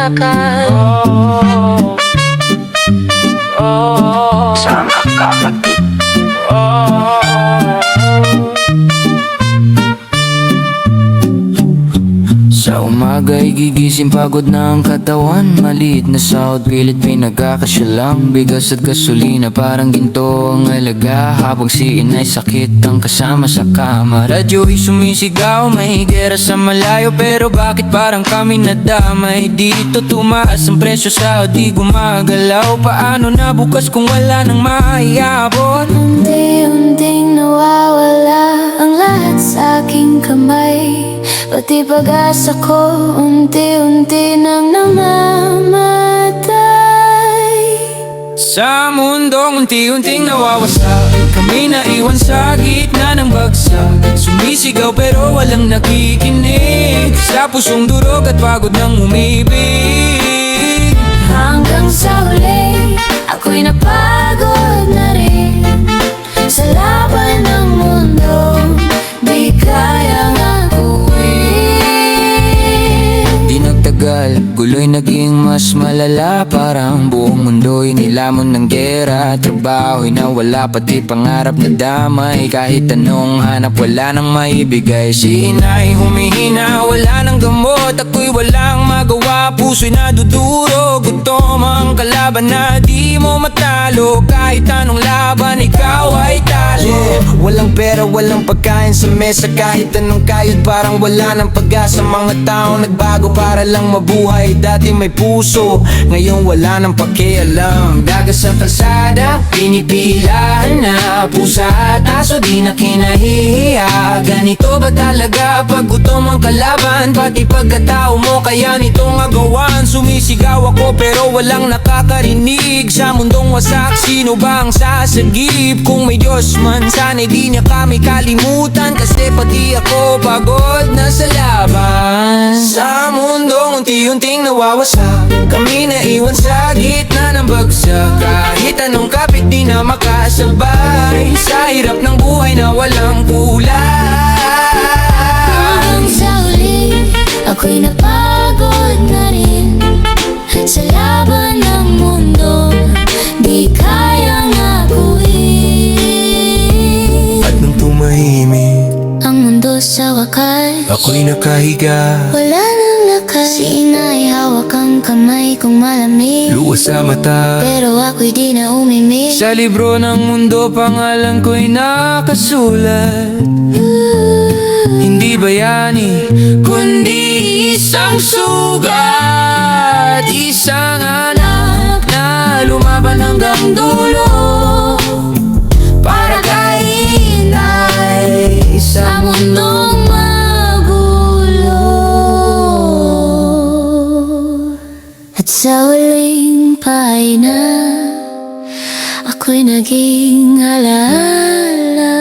magsasaka. Sa magkakapit. Sa umaga'y gigising pagod na ang katawan. Maliit na sahod, pilit pinagkakasya lang. Bigas at gasolina parang ginto ang halaga. Habang si inay sakit ang kasama sa kama. Radyo'y sumisigaw, may gera sa malayo. Pero bakit parang kami nadamay? Dito tumaas ang presyo, sahod di gumagalaw. Paano na bukas kung wala nang maiabot? Unti-unting nawawala ang lahat sa aking kamay. Pati pag-asa ko, unti-unti nang namamatay. Sa mundong unti-unting nawawasak, kami naiwan sa gitna ng bagsak. Sumisigaw pero walang nakikinig, sa pusong durog at pagod ng umibig. Hanggang sa huli, ako'y napagod na rin. Sa laban ng mundo, di kayang Di nagtagal, guloy naging mas malala. Parang buong mundo'y nilamon ng gera. Trabaho'y nawala, pati pangarap na damay. Kahit anong hanap, wala nang maibigay. Si inay humihina, wala nang gamot. Ako'y walang magawa, puso'y naduduro. Gutom ang kalaban na di mo matalo. Kahit anong laban, ikaw ay talo. Walang pera, walang pagkain sa mesa. Kahit anong kayod, parang wala nang pag-asa. Mga taong nagbago para lang mabuhay. Dati may puso, ngayon wala nang pakialam. Dagat sa kalsada, pinipilahan na. Pusa at aso, di na kinahihiya. Ganito ba talaga pag gutom ang kalaban? Pati pagkatao mo, kaya nitong agawan. Sumisigaw ako pero walang nakakarinig. Sa mundong wasak, sino ba ang sasagip? Kung may Diyos man, sana'y di niya kami kalimutan. Kasi pati ako pagod na sa laban. Sa mundong unti-unting nawawasak, kami naiwan sa gitna ng bagsak. Kahit anong kapit di na makasabay, sa hirap ng buhay na walang kulay. hanggang sa huli, ako'y napagod na rin. Sa laban ng mundo, di kayang aguhin. At nung tumahimik, Ang mundo sa wakas, ako'y nakahiga, wala nang lakas. Si inay hawak ang kamay kong malamig, luwa sa mata. pero ako'y di na umimik. Sa libro ng mundo, pangalan ko'y nakasulat. Hindi bayani, kundi isang sugat. Isang anak na lumaban hanggang dulo, para kay inay Sa mundong magulo, at sa huling pahina, ako'y naging alaala.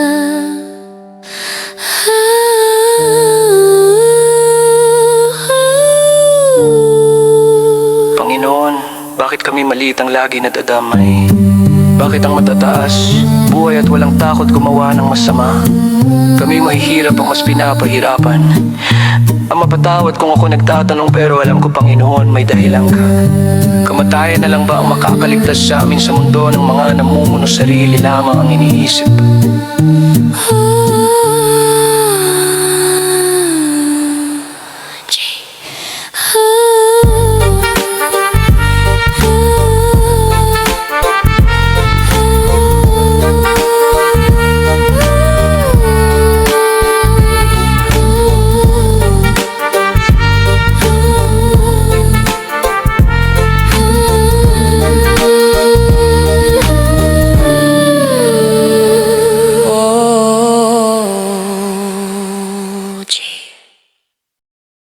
Panginoon, bakit kami maliit ang lagi nadadamay? Bakit ang matataas, buhay at walang takot gumawa ng masama? Kami mahihirap ang mas pinapahirapan. Ang mapatawad kung ako nagtatanong, pero alam ko, Panginoon, may dahilan ka. Kamatayan na lang ba ang makakaligtas sa amin sa mundo ng mga namumuno sarili lamang ang iniisip?